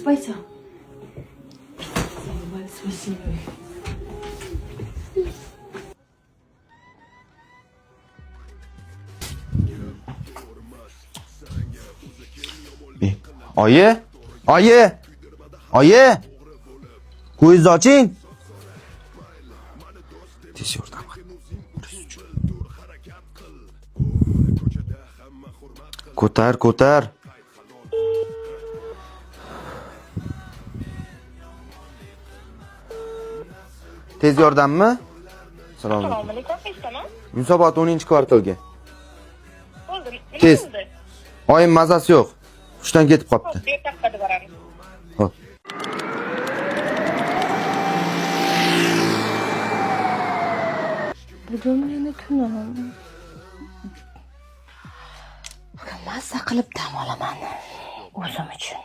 Спасибо. Спасибо. Oyi! Oyi! Oyi! Ko'zingizni oching. Tez yordam qil. Ko'tar. Tez yordammi? Assalomu alaykum. Yunusobod 10-kvartalga. Bo'ldi. Tez. Oyim mazasi yo'q. Hushdan ketib qopti. Betaqqada boramiz. Xo'p. Bugun meni kunim. Bugun mazza qilib dam olaman. O'zim uchun.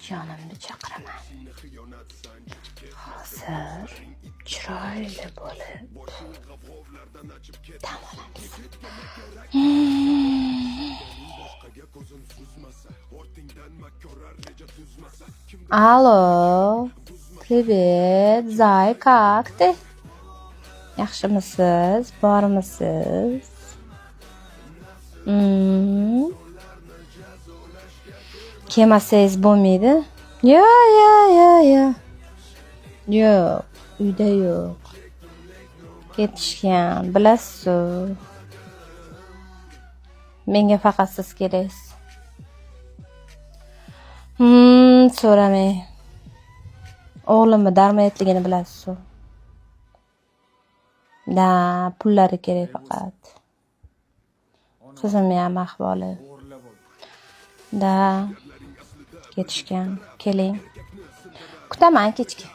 Jonimni chaqiraman. Hozir chiroyli bo'lib dam olamiz. Алло, привет, Zay, как ты? Yaxshimisiz? Bormisiz? Kelmasangiz bo'lmaydi? Yo'q. Yo'q, uyda yo'q. Ketishgan, bilasiz. Menga faqat siz keraksiz. So'ramang. O'g'limni darmoyatligini bilasiz. Da, pullari kerak faqat. Qizimni ham ahvoli. Da, ketishgan. Keling. Kutaman kechga.